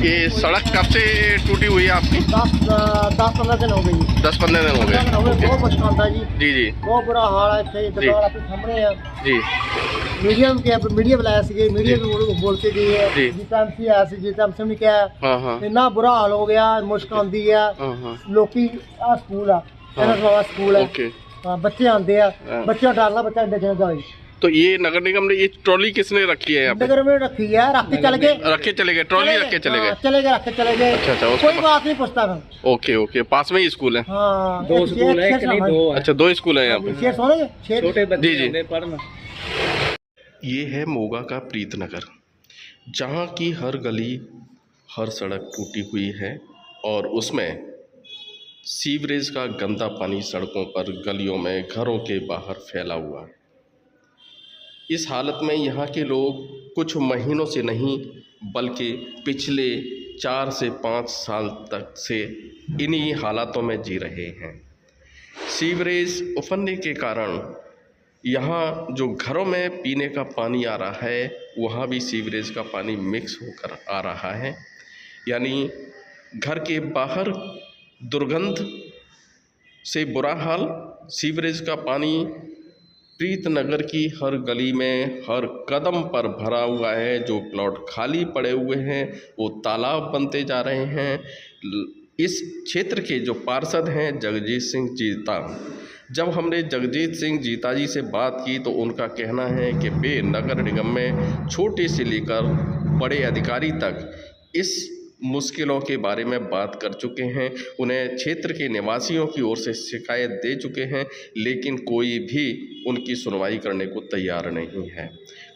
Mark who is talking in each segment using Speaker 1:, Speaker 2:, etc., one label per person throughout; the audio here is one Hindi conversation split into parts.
Speaker 1: ये सड़क कब से टूटी हुई है आपकी?
Speaker 2: 10-15 दिन हो गई।
Speaker 1: 10-15 दिन हो गए।
Speaker 2: बहुत मुश्किल था जी।
Speaker 1: जी जी
Speaker 2: बहुत बुरा हाल है ਇੱਥੇ ਦੁਕਾਨ ਆਪਣੇ ਸਾਹਮਣੇ ਆ
Speaker 1: जी
Speaker 2: ਮੀਡੀਆ ਨੂੰ ਕਿਹਾ ਮੀਡੀਆ ਬੁਲਾਇਆ ਸੀ ਮੀਡੀਆ ਵੀ ਬੋਲ ਕੇ ਗਈ ਹੈ
Speaker 1: ਜੀ।
Speaker 2: ਜਿੱਦਾਂ ਐਮਸੀ ਆਇਆ ਸੀ ਜਿੱਦਾਂ ਐਮਸੀ ਨੇ ਕਿਹਾ
Speaker 1: हाँ हाँ
Speaker 2: ਇੰਨਾ ਬੁਰਾ ਹਾਲ ਹੋ ਗਿਆ ਮੁਸ਼ਕ ਆਉਂਦੀ ਆ
Speaker 1: हाँ हाँ
Speaker 2: ਲੋਕੀ ਆ ਸਕੂਲ ਆ ਇਹਨਾਂ ਦਾ ਸਕੂਲ ਹੈ
Speaker 1: ओके।
Speaker 2: ਹਾਂ ਬੱਚੇ ਆਉਂਦੇ ਆ
Speaker 1: हाँ।
Speaker 2: ਬੱਚਾ ਡਰਦਾ ਬੱਚਾ ਡਿੱਗਣ ਦਾ ਹੋਈ
Speaker 1: तो ये नगर निगम ने ये ट्रॉली किसने रखी है यहाँ पे?
Speaker 2: नगर में रखी है रख के चले गए
Speaker 1: रखे चले गए, ट्रॉली रख के चले गए।
Speaker 2: चले गए रख के चले गए।
Speaker 1: अच्छा, उसके
Speaker 2: कोई बात नहीं पूछता था।
Speaker 1: ओके ओके, पास में ही स्कूल है?
Speaker 2: हाँ
Speaker 3: दो स्कूल है कि नहीं? दो है।
Speaker 1: अच्छा, 2 स्कूल है यहाँ पे।
Speaker 2: शेर सोने शेर
Speaker 3: छोटे बच्चे
Speaker 1: जी, जी।
Speaker 3: होते पढ़ना।
Speaker 1: ये है मोगा का प्रीतनगर, जहाँ की हर गली हर सड़क टूटी हुई है और उसमें सीवरेज का गंदा पानी सड़कों पर, गलियों में, घरों के बाहर फैला हुआ है। इस हालत में यहाँ के लोग कुछ महीनों से नहीं बल्कि पिछले 4 से 5 साल तक से इन्हीं हालातों में जी रहे हैं। सीवरेज उफनने के कारण यहाँ जो घरों में पीने का पानी आ रहा है वहाँ भी सीवरेज का पानी मिक्स होकर आ रहा है, यानी घर के बाहर दुर्गंध से बुरा हाल। सीवरेज का पानी प्रीतनगर की हर गली में हर कदम पर भरा हुआ है। जो प्लॉट खाली पड़े हुए हैं वो तालाब बनते जा रहे हैं। इस क्षेत्र के जो पार्षद हैं जगजीत सिंह जीता, जब हमने जगजीत सिंह जीता जी से बात की तो उनका कहना है कि वे नगर निगम में छोटे से लेकर बड़े अधिकारी तक इस मुश्किलों के बारे में बात कर चुके हैं। उन्हें क्षेत्र के निवासियों की ओर से शिकायत दे चुके हैं, लेकिन कोई भी उनकी सुनवाई करने को तैयार नहीं है।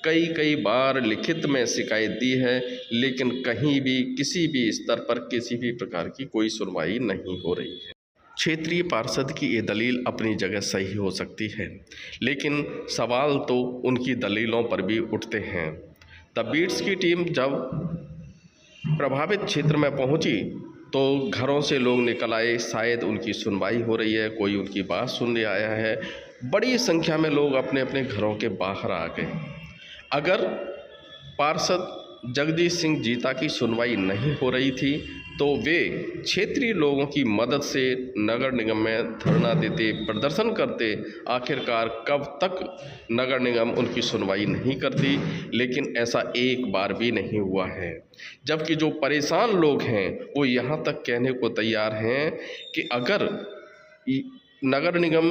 Speaker 1: कई बार लिखित में शिकायत दी है, लेकिन कहीं भी किसी भी स्तर पर किसी भी प्रकार की कोई सुनवाई नहीं हो रही है। क्षेत्रीय पार्षद की ये दलील अपनी जगह सही हो सकती है, लेकिन सवाल तो उनकी दलीलों पर भी उठते हैं। द बीट्स की टीम जब प्रभावित क्षेत्र में पहुंची तो घरों से लोग निकल आए, शायद उनकी सुनवाई हो रही है, कोई उनकी बात सुनने आया है। बड़ी संख्या में लोग अपने अपने घरों के बाहर आ गए। अगर पार्षद जगदीश सिंह जीता की सुनवाई नहीं हो रही थी तो वे क्षेत्रीय लोगों की मदद से नगर निगम में धरना देते, प्रदर्शन करते। आखिरकार कब तक नगर निगम उनकी सुनवाई नहीं करती, लेकिन ऐसा एक बार भी नहीं हुआ है। जबकि जो परेशान लोग हैं वो यहाँ तक कहने को तैयार हैं कि अगर नगर निगम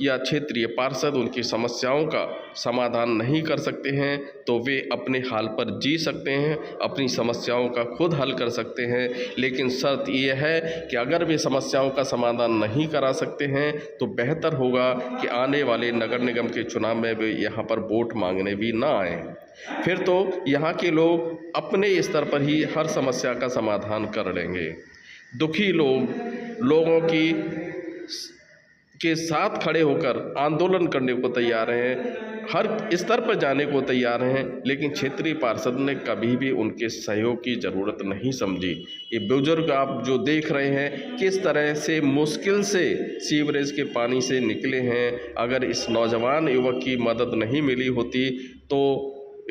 Speaker 1: या क्षेत्रीय पार्षद उनकी समस्याओं का समाधान नहीं कर सकते हैं तो वे अपने हाल पर जी सकते हैं, अपनी समस्याओं का खुद हल कर सकते हैं। लेकिन शर्त ये है कि अगर वे समस्याओं का समाधान नहीं करा सकते हैं तो बेहतर होगा कि आने वाले नगर निगम के चुनाव में वे यहाँ पर वोट मांगने भी ना आएँ। फिर तो यहाँ के लोग अपने स्तर पर ही हर समस्या का समाधान कर लेंगे। दुखी लोगों के साथ खड़े होकर आंदोलन करने को तैयार हैं, हर स्तर पर जाने को तैयार हैं, लेकिन क्षेत्रीय पार्षद ने कभी भी उनके सहयोग की ज़रूरत नहीं समझी। ये बुजुर्ग आप जो देख रहे हैं किस तरह से मुश्किल से सीवरेज के पानी से निकले हैं। अगर इस नौजवान युवक की मदद नहीं मिली होती तो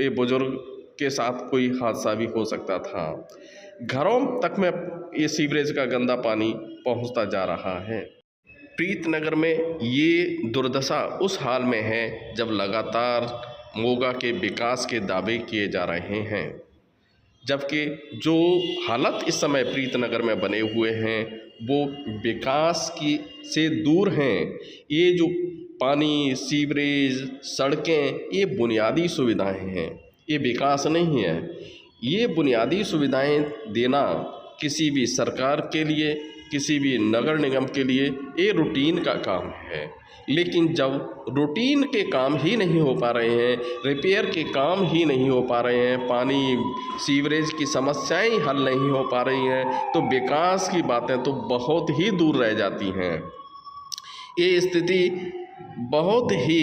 Speaker 1: ये बुजुर्ग के साथ कोई हादसा भी हो सकता था। घरों तक में ये सीवरेज का गंदा पानी पहुंचता जा रहा है। प्रीतनगर में ये दुर्दशा उस हाल में है जब लगातार मोगा के विकास के दावे किए जा रहे हैं, जबकि जो हालत इस समय प्रीतनगर में बने हुए हैं वो विकास की से दूर हैं। ये जो पानी, सीवरेज, सड़कें, ये बुनियादी सुविधाएं हैं, ये विकास नहीं है। ये बुनियादी सुविधाएं देना किसी भी सरकार के लिए, किसी भी नगर निगम के लिए ये रूटीन का काम है। लेकिन जब रूटीन के काम ही नहीं हो पा रहे हैं, रिपेयर के काम ही नहीं हो पा रहे हैं, पानी सीवरेज की समस्याएं हल नहीं हो पा रही हैं, तो विकास की बातें तो बहुत ही दूर रह जाती हैं। ये स्थिति बहुत ही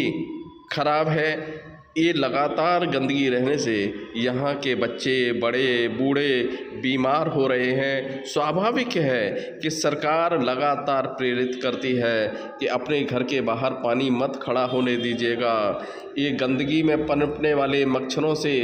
Speaker 1: खराब है। ये लगातार गंदगी रहने से यहाँ के बच्चे, बड़े, बूढ़े बीमार हो रहे हैं। स्वाभाविक है कि सरकार लगातार प्रेरित करती है कि अपने घर के बाहर पानी मत खड़ा होने दीजिएगा। ये गंदगी में पनपने वाले मच्छरों से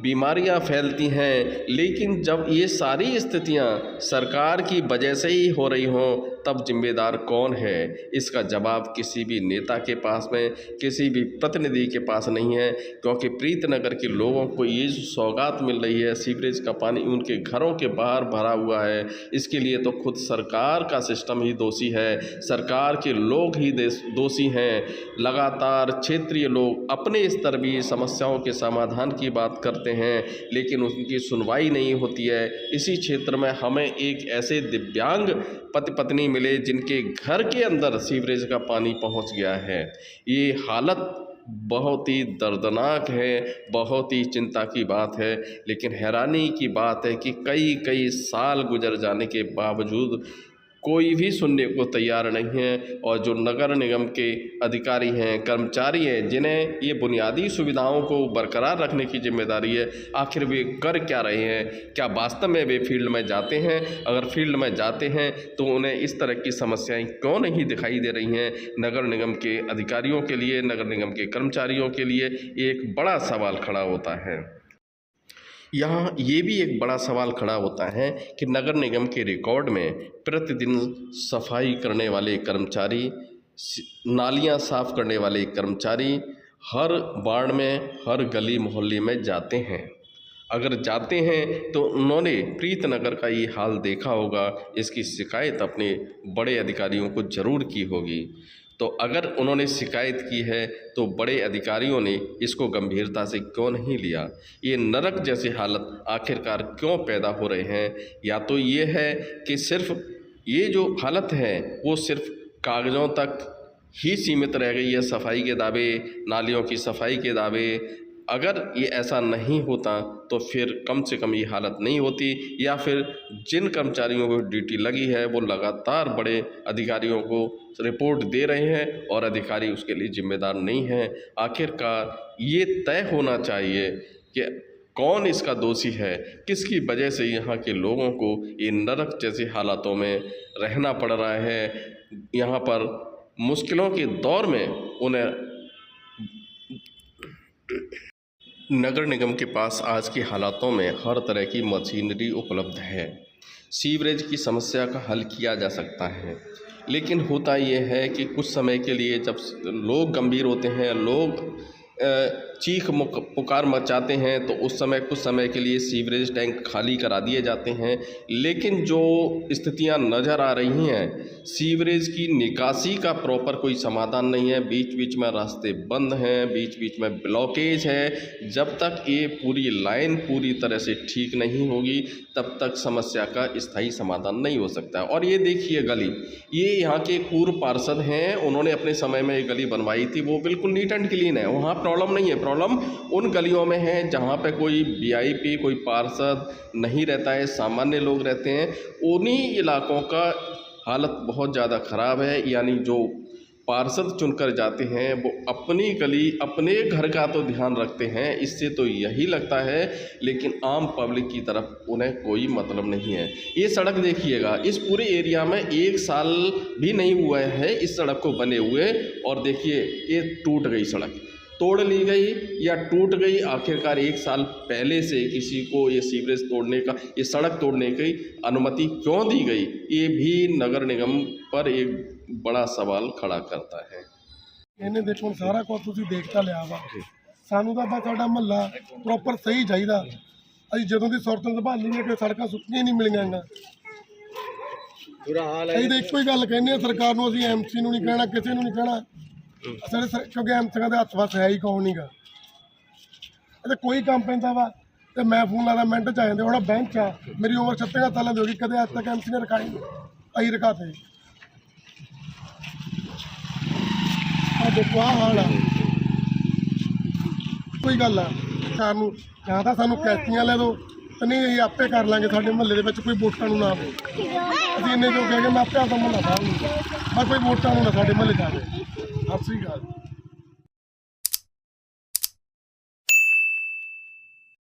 Speaker 1: बीमारियां फैलती हैं। लेकिन जब ये सारी स्थितियां सरकार की वजह से ही हो रही हों तब जिम्मेदार कौन है? इसका जवाब किसी भी नेता के पास में, किसी भी प्रतिनिधि के पास नहीं है, क्योंकि प्रीतनगर के लोगों को ये जो सौगात मिल रही है, सीवरेज का पानी उनके घरों के बाहर भरा हुआ है, इसके लिए तो खुद सरकार का सिस्टम ही दोषी है, सरकार के लोग ही दोषी हैं। लगातार क्षेत्रीय लोग अपने स्तर भी समस्याओं के समाधान की बात करते हैं, लेकिन उनकी सुनवाई नहीं होती है। इसी क्षेत्र में हमें एक ऐसे दिव्यांग पति पत्नी मिले जिनके घर के अंदर सीवरेज का पानी पहुंच गया है। ये हालत बहुत ही दर्दनाक है, बहुत ही चिंता की बात है। लेकिन हैरानी की बात है कि कई कई साल गुजर जाने के बावजूद कोई भी सुनने को तैयार नहीं है। और जो नगर निगम के अधिकारी हैं, कर्मचारी हैं, जिन्हें ये बुनियादी सुविधाओं को बरकरार रखने की जिम्मेदारी है, आखिर वे कर क्या रहे हैं? क्या वास्तव में वे फील्ड में जाते हैं? अगर फील्ड में जाते हैं तो उन्हें इस तरह की समस्याएं क्यों नहीं दिखाई दे रही हैं? नगर निगम के अधिकारियों के लिए, नगर निगम के कर्मचारियों के लिए एक बड़ा सवाल खड़ा होता है। यहाँ ये भी एक बड़ा सवाल खड़ा होता है कि नगर निगम के रिकॉर्ड में प्रतिदिन सफाई करने वाले कर्मचारी, नालियाँ साफ़ करने वाले कर्मचारी हर वार्ड में, हर गली मोहल्ले में जाते हैं। अगर जाते हैं तो उन्होंने प्रीतनगर का ये हाल देखा होगा, इसकी शिकायत अपने बड़े अधिकारियों को ज़रूर की होगी। तो अगर उन्होंने शिकायत की है तो बड़े अधिकारियों ने इसको गंभीरता से क्यों नहीं लिया? ये नरक जैसी हालत आखिरकार क्यों पैदा हो रहे हैं? या तो ये है कि सिर्फ ये जो हालत है वो सिर्फ कागज़ों तक ही सीमित रह गई है, सफाई के दावे, नालियों की सफाई के दावे। अगर ये ऐसा नहीं होता तो फिर कम से कम ये हालत नहीं होती, या फिर जिन कर्मचारियों को ड्यूटी लगी है वो लगातार बड़े अधिकारियों को रिपोर्ट दे रहे हैं और अधिकारी उसके लिए जिम्मेदार नहीं हैं। आखिरकार ये तय होना चाहिए कि कौन इसका दोषी है, किसकी वजह से यहाँ के लोगों को ये नरक जैसी हालातों में रहना पड़ रहा है। यहाँ पर मुश्किलों के दौर में उन्हें नगर निगम के पास आज के हालातों में हर तरह की मशीनरी उपलब्ध है, सीवरेज की समस्या का हल किया जा सकता है। लेकिन होता ये है कि कुछ समय के लिए जब लोग गंभीर होते हैं, लोग चीख पुकार मचाते हैं, तो उस समय कुछ समय के लिए सीवरेज टैंक खाली करा दिए जाते हैं। लेकिन जो स्थितियां नज़र आ रही हैं, सीवरेज की निकासी का प्रॉपर कोई समाधान नहीं है, बीच बीच में रास्ते बंद हैं, बीच बीच में ब्लॉकेज है। जब तक ये पूरी लाइन पूरी तरह से ठीक नहीं होगी तब तक समस्या का स्थायी समाधान नहीं हो सकता। और ये देखिए गली, ये यहाँ के पूर्व पार्षद हैं, उन्होंने अपने समय में ये गली बनवाई थी, वो बिल्कुल नीट एंड क्लीन है, वहाँ प्रॉब्लम नहीं है। प्रॉब्लम उन गलियों में है जहाँ पे कोई वीआईपी, कोई पार्षद नहीं रहता है, सामान्य लोग रहते हैं। उन्हीं इलाकों का हालत बहुत ज़्यादा ख़राब है। यानी जो पार्षद चुनकर जाते हैं वो अपनी गली, अपने घर का तो ध्यान रखते हैं, इससे तो यही लगता है, लेकिन आम पब्लिक की तरफ उन्हें कोई मतलब नहीं है। ये सड़क देखिएगा, इस पूरे एरिया में 1 साल भी नहीं हुआ है इस सड़क को बने हुए, और देखिए ये टूट गई सड़क, तोड़ ली गई या टूट गई। आखिरकार 1 साल पहले से किसी को ये सीवरेज तोड़ने का, ये सड़क तोड़ने की अनुमति क्यों दी गई? ये भी नगर निगम पर एक बड़ा सवाल खड़ा करता है।
Speaker 2: ਇਹਨੇ ਦੇਖੋ ਹੁਣ ਸਾਰਾ ਕੁਝ ਤੁਸੀਂ ਦੇਖ ਤਾਂ ਲਿਆ ਵਾ, ਸਾਨੂੰ ਤਾਂ ਬਸ ਸਾਡਾ ਮਹੱਲਾ ਪ੍ਰੋਪਰ ਸਹੀ ਚਾਹੀਦਾ। ਅਸੀਂ ਜਦੋਂ ਦੀ ਸੁਰਤ ਸੰਭਾਲੀ ਹੈ ਕਿ ਸੜਕਾਂ ਸੁੱਕੀਆਂ ਨਹੀਂ ਮਿਲੀਆਂ ਗਾ, ਬੁਰਾ ਹਾਲ ਹੈ। ਅਸੀਂ ਤਾਂ ਇੱਕੋ ਹੀ ਗੱਲ ਕਹਿੰਦੇ ਆ ਸਰਕਾਰ ਨੂੰ, ਅਸੀਂ ਐਮਸੀ ਨੂੰ ਨਹੀਂ ਕਹਿਣਾ, ਕਿਸੇ ਨੂੰ ਨਹੀਂ ਕਹਿਣਾ, ਕਿਉਂਕਿ ਐਮਸੀਆਂ ਦੇ ਹੱਥ ਵਸ ਹੈ ਹੀ ਕੌਣ ਨਹੀਂ ਗਾ। ਇਹ ਕੋਈ ਕੰਮ ਪੈਂਦਾ ਵਾ ਤੇ ਮੈਂ ਫੋਨ ਲਾਦਾ ਮਿੰਟ ਚ ਆ ਜਾਂਦੇ। ਹੁਣ ਬੈਂਚ ਆ, ਮੇਰੀ ਉਮਰ 36 ਸਾਲਾਂ ਦੀ ਹੋ ਗਈ, ਕਦੇ ਅੱਜ ਤੱਕ ਐਮਸੀ ਨੇ ਰਖਾਈ ਨਹੀਂ, ਅਸੀਂ ਰਖਾਤੇ। ਆ ਦੇਖੋ ਆਹ ਹਾਲ ਆ। ਕੋਈ ਗੱਲ ਆ ਸਰਕਾਰ ਨੂੰ, ਜਾਂ ਤਾਂ ਸਾਨੂੰ ਕੈਚੀਆਂ ਲੈ ਦਿਓ ਤੇ ਨਹੀਂ ਅਸੀਂ ਆਪੇ ਕਰ ਲਾਂਗੇ। ਸਾਡੇ ਮਹੱਲੇ ਦੇ ਵਿੱਚ ਕੋਈ ਵੋਟਾਂ ਨੂੰ ਨਾ ਆਵੇ, ਅਸੀਂ ਇੰਨੇ ਜੋ ਕਹਿ ਕੇ ਮੈਂ ਆਪੇ ਆਪਦਾ ਮਹੱਲਾ ਸਾਂਭ ਲੂੰਗਾ, ਬਸ ਕੋਈ ਵੋਟਾਂ ਨੂੰ ਨਾ ਸਾਡੇ ਮਹੱਲੇ 'ਚ ਆਵੇ। ਸਤਿ ਸ੍ਰੀ ਅਕਾਲ।